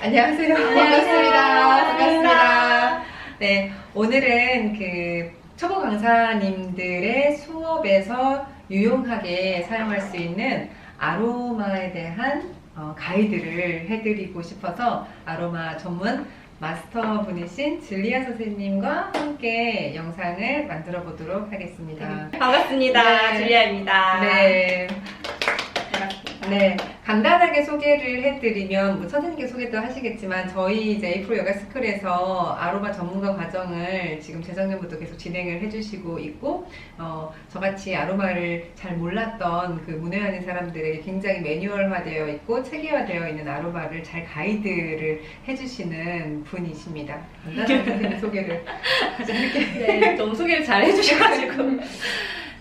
안녕하세요. 반갑습니다. 네, 오늘은 그 초보 강사님들의 수업에서 유용하게 사용할 수 있는 아로마에 대한 가이드를 해드리고 싶어서 아로마 전문 마스터분이신 줄리아 선생님과 함께 영상을 만들어 보도록 하겠습니다. 반갑습니다. 네. 줄리아입니다. 네. 반갑습니다. 네, 간단하게 소개를 해드리면 뭐 선생님께 소개도 하시겠지만 저희 이제 에이프로 요가 스쿨에서 아로마 전문가 과정을 지금 재작년부터 계속 진행을 해주시고 있고 저같이 아로마를 잘 몰랐던 그 문외한인 사람들에게 굉장히 매뉴얼화되어 있고 체계화되어 있는 아로마를 잘 가이드를 해주시는 분이십니다. 간단하게 선생님 소개를 해드릴게요. 네, 너무 소개를 잘 해주셔가지고.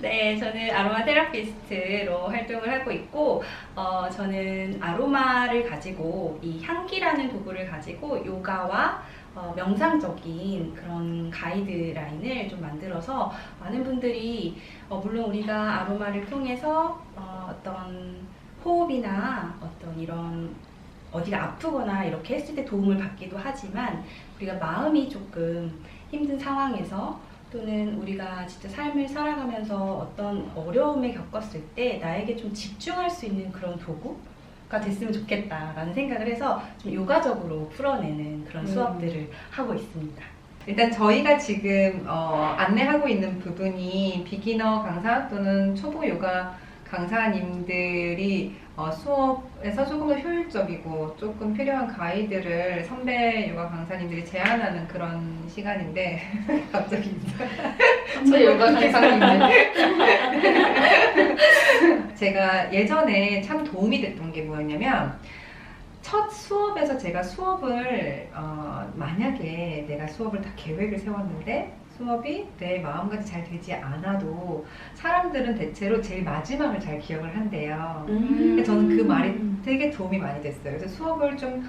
네, 저는 아로마 테라피스트로 활동을 하고 있고, 저는 아로마를 가지고 이 향기라는 도구를 가지고 요가와 명상적인 그런 가이드라인을 좀 만들어서 많은 분들이 물론 우리가 아로마를 통해서 어떤 호흡이나 어떤 이런 어디가 아프거나 이렇게 했을 때 도움을 받기도 하지만 우리가 마음이 조금 힘든 상황에서 또는 우리가 진짜 삶을 살아가면서 어떤 어려움에 겪었을 때 나에게 좀 집중할 수 있는 그런 도구가 됐으면 좋겠다라는 생각을 해서 좀 요가적으로 풀어내는 그런 수업들을 하고 있습니다. 일단 저희가 지금 안내하고 있는 부분이 비기너 강사 또는 초보 요가 강사님들이 수업에서 조금 더 효율적이고 조금 필요한 가이드를 선배 요가 강사님들이 제안하는 그런 시간인데 갑자기 저 요가 강사님들. 제가 예전에 참 도움이 됐던 게 뭐였냐면 첫 수업에서 제가 수업을 만약에 내가 수업을 다 계획을 세웠는데 수업이 내 마음같이 잘 되지 않아도 사람들은 대체로 제일 마지막을 잘 기억을 한대요. 저는 그 말이 되게 도움이 많이 됐어요. 그래서 수업을 좀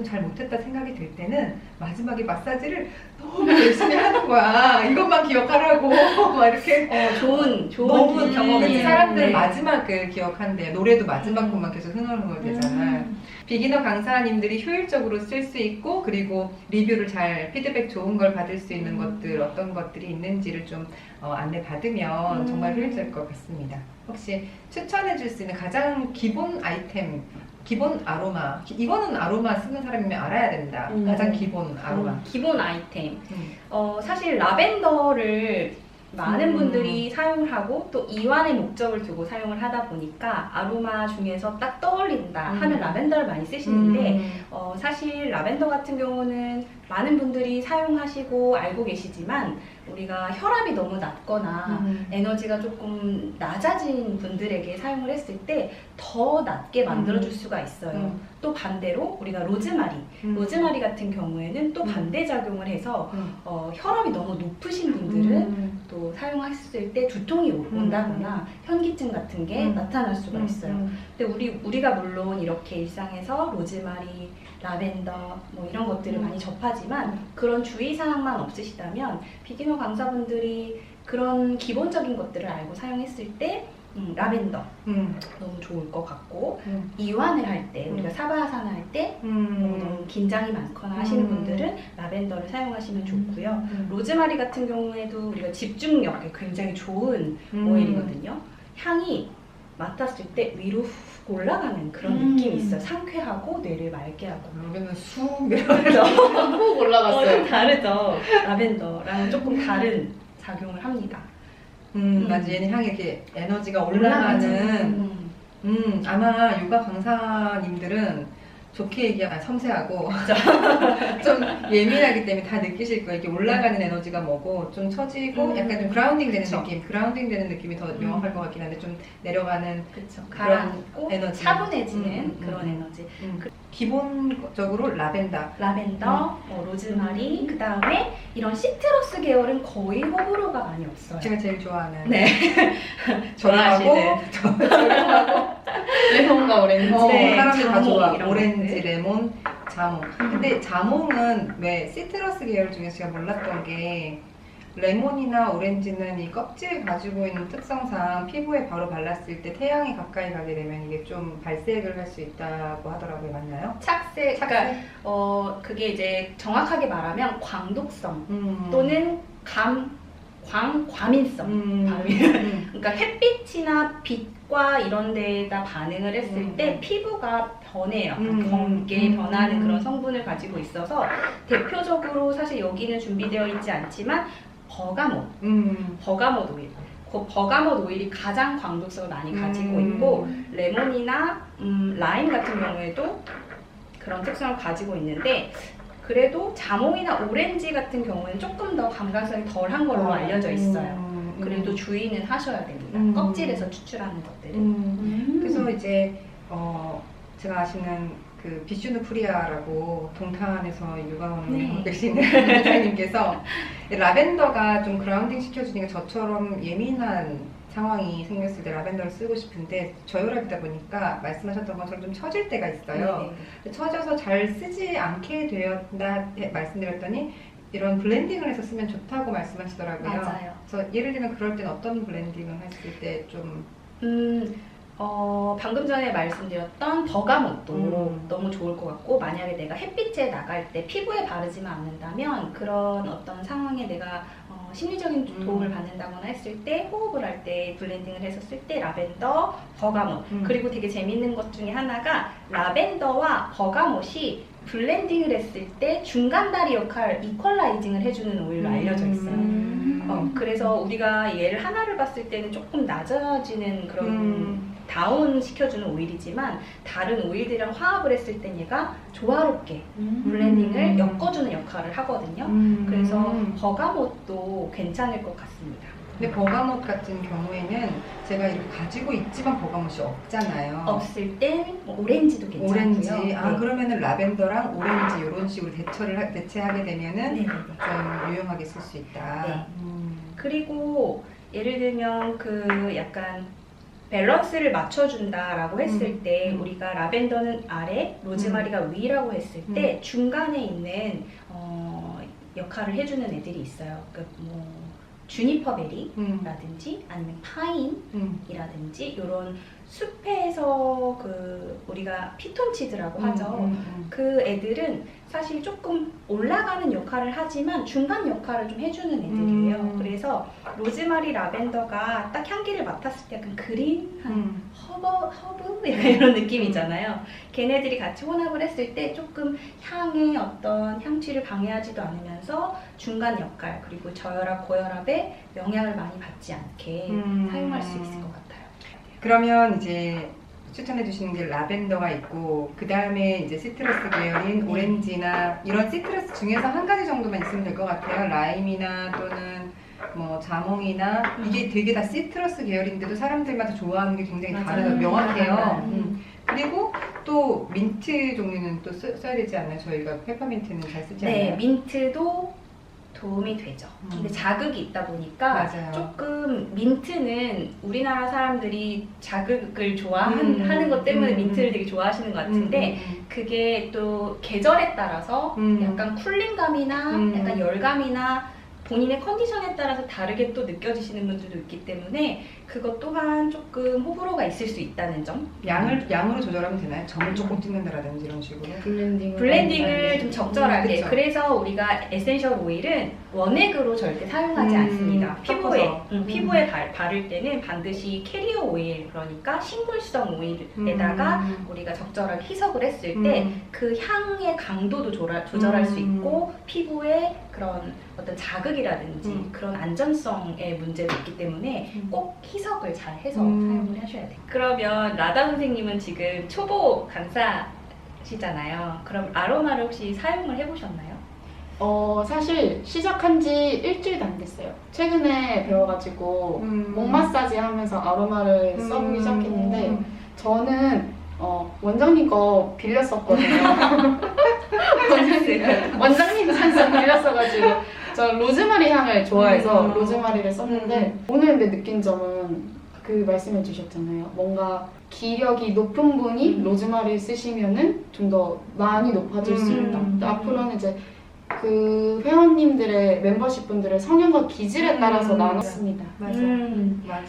잘 못했다 생각이 들 때는 마지막에 마사지를 너무 열심히 하는 거야. 이것만 기억하라고 막 이렇게 좋은 너무 경험이에요. 사람들은 네. 마지막을 기억한대요. 노래도 마지막 곡만 계속 흥얼흥얼 되잖아요. 비기너 강사님들이 효율적으로 쓸 수 있고 그리고 리뷰를 잘 피드백 좋은 걸 받을 수 있는 것들 어떤 것들이 있는지를 좀 안내 받으면 정말 효율적일 것 같습니다. 혹시 추천해 줄 수 있는 가장 기본 아이템 기본 아로마 이거는 아로마 쓰는 사람이면 알아야 된다. 가장 기본 아로마 기본 아이템. 사실 라벤더를 많은 분들이 사용을 하고 또 이완의 목적을 두고 사용을 하다 보니까 아로마 중에서 딱 떠올린다 하면 라벤더를 많이 쓰시는데 사실 라벤더 같은 경우는 많은 분들이 사용하시고 알고 계시지만 우리가 혈압이 너무 낮거나 에너지가 조금 낮아진 분들에게 사용을 했을 때 더 낮게 만들어줄 수가 있어요. 또 반대로 우리가 로즈마리 같은 경우에는 또 반대작용을 해서 혈압이 너무 높으신 분들은 또 사용했을 때 두통이 온다거나 현기증 같은 게 나타날 수가 있어요. 근데 우리가 물론 이렇게 일상에서 로즈마리, 라벤더 뭐 이런 것들을 많이 접하지만 그런 주의사항만 없으시다면 비기너 강사분들이 그런 기본적인 것들을 알고 사용했을 때 라벤더 너무 좋을 것 같고 이완을 할 때 우리가 사바아사나 할 때 너무 긴장이 많거나 하시는 분들은 라벤더를 사용하시면 좋고요. 로즈마리 같은 경우에도 우리가 집중력에 굉장히 좋은 오일이거든요. 향이 맡았을 때 위로 훅 올라가는 그런 느낌이 있어요. 상쾌하고 뇌를 맑게 하고. 여기는 쑥 내려가서 훅 올라갔어요. 좀 다르죠. 라벤더랑 조금 다른 작용을 합니다. 맞아. 얘는 향이 이렇게 에너지가 올라가는 아마 요가 강사님들은 좋게 얘기하면 섬세하고 좀 예민하기 때문에 다 느끼실 거예요. 이게 올라가는 에너지가 뭐고 좀 처지고 약간 좀 그라운딩 되는 느낌, 그라운딩 되는 느낌이 더 명확할 것 같긴 한데 좀 내려가는 그런 가라앉고 에너지, 차분해지는 그런 에너지. 기본적으로 라벤더, 로즈마리, 그 다음에 이런 시트러스 계열은 거의 호불호가 많이 없어요. 제가 제일 좋아하는 네. 저렴하고 레몬과 오렌지. 네, 사람들이 다 자몽 좋아. 이런 오렌지, 것들. 레몬, 자몽. 근데 자몽은 왜 시트러스 계열 중에서 제가 몰랐던 게 레몬이나 오렌지는 이 껍질 가지고 있는 특성상 피부에 바로 발랐을 때 태양이 가까이 가게 되면 이게 좀 발색을 할 수 있다고 하더라고요. 맞나요? 착색, 그러니까 그게 이제 정확하게 말하면 광독성 또는 과민성 그러니까 햇빛이나 빛과 이런 데에다 반응을 했을 때 피부가 변해요. 검게 변하는 그런 성분을 가지고 있어서 대표적으로 사실 여기는 준비되어 있지 않지만 버가못 오일. 그 버가못 오일이 가장 광독성을 많이 가지고 있고 레몬이나 라임 같은 경우에도 그런 특성을 가지고 있는데 그래도 자몽이나 오렌지 같은 경우는 조금 더 감각성이 덜한 걸로 알려져 있어요. 그래도 주의는 하셔야 됩니다. 껍질에서 추출하는 것들은. 그래서 이제 제가 아시는 그 비슈누 프리아라고 동탄에서 육아원 계시는 선생님께서 라벤더가 좀 그라운딩 시켜주니까 저처럼 예민한 상황이 생겼을 때 라벤더를 쓰고 싶은데 저혈압이다 보니까 말씀하셨던 것처럼 좀 처질 때가 있어요. 처져서 잘 쓰지 않게 되었다 말씀드렸더니 이런 블렌딩을 해서 쓰면 좋다고 말씀하시더라고요. 맞아요. 그래서 예를 들면 그럴 땐 어떤 블렌딩을 했을 때 좀 방금 전에 말씀드렸던 버가못도 너무 좋을 것 같고 만약에 내가 햇빛에 나갈 때 피부에 바르지만 않는다면 그런 어떤 상황에 내가 심리적인 도움을 받는다거나 했을 때 호흡을 할 때 블렌딩을 해서 쓸 때 라벤더, 버가못 그리고 되게 재밌는 것 중에 하나가 라벤더와 버가못이 블렌딩을 했을 때 중간다리 역할 이퀄라이징을 해주는 오일로 알려져 있어요. 그래서 우리가 얘를 하나를 봤을 때는 조금 낮아지는 그런 다운 시켜주는 오일이지만 다른 오일들이랑 화합을 했을 땐 얘가 조화롭게 블렌딩을 엮어주는 역할을 하거든요. 그래서 버가못도 괜찮을 것 같습니다. 근데 버가못 같은 경우에는 제가 이렇게 가지고 있지만 버가못이 없잖아요. 없을 땐 오렌지도 괜찮고요. 오렌지. 네. 그러면은 라벤더랑 오렌지 이런 식으로 대체하게 되면은 좀 유용하게 쓸 수 있다. 네. 그리고 예를 들면 그 약간 밸런스를 맞춰준다라고 했을 때 우리가 라벤더는 아래, 로즈마리가 위라고 했을 때 중간에 있는 역할을 해주는 애들이 있어요. 그러니까 뭐 주니퍼베리라든지 아니면 파인이라든지 이런 숲에서 그 우리가 피톤치드라고 하죠. 그 애들은 사실 조금 올라가는 역할을 하지만 중간 역할을 좀 해주는 애들이에요. 그래서 로즈마리 라벤더가 딱 향기를 맡았을 때 약간 그린한 허브 이런 느낌이잖아요. 걔네들이 같이 혼합을 했을 때 조금 향의 어떤 향취를 방해하지도 않으면서 중간 역할 그리고 저혈압, 고혈압에 영향을 많이 받지 않게 사용할 수 있을 것 같아요. 그러면 이제 추천해 주시는 게 라벤더가 있고 그 다음에 이제 시트러스 계열인 오렌지나 이런 시트러스 중에서 한 가지 정도만 있으면 될 것 같아요. 라임이나 또는 뭐 자몽이나 이게 되게 다 시트러스 계열인데도 사람들마다 좋아하는 게 굉장히 다르고 명확해요. 그리고 또 민트 종류는 또 써야 되지 않나요? 저희가 페퍼민트는 잘 쓰지 않나요? 네, 민트도 도움이 되죠. 근데 자극이 있다 보니까 맞아요. 조금 민트는 우리나라 사람들이 자극을 좋아하는 것 때문에 민트를 되게 좋아하시는 것 같은데 그게 또 계절에 따라서 약간 쿨링감이나 약간 열감이나 본인의 컨디션에 따라서 다르게 또 느껴지시는 분들도 있기 때문에 그것 또한 조금 호불호가 있을 수 있다는 점. 양으로 조절하면 되나요? 점을 조금 찍는다라든지 이런 식으로? 블렌딩을 좀 적절하게. 그쵸. 그래서 우리가 에센셜 오일은 원액으로 절대 사용하지 않습니다. 피부에 바를 때는 반드시 캐리어 오일, 그러니까 식물성 오일에다가 우리가 적절하게 희석을 했을 때 그 향의 강도도 조절할 수 있고 피부에 그런 어떤 자극이라든지 그런 안전성의 문제도 있기 때문에 꼭 희석을 잘 해서 사용을 하셔야 돼요. 그러면 라다 선생님은 지금 초보 강사시잖아요. 그럼 아로마를 혹시 사용을 해보셨나요? 사실 시작한 지 일주일도 안 됐어요. 최근에 배워가지고 목 마사지 하면서 아로마를 써보기 시작했는데 저는 원장님 거 빌렸었거든요. 원장님 산서 빌렸어가지고 저 로즈마리 향을 좋아해서 로즈마리를 썼는데 오늘 근데 느낀 점은 그 말씀해 주셨잖아요. 뭔가 기력이 높은 분이 로즈마리 쓰시면은 좀 더 많이 높아질 수 있다. 앞으로는 이제 그 회원님들의 멤버십 분들의 성향과 기질에 따라서 나눴습니다. 맞아. 음. 맞아.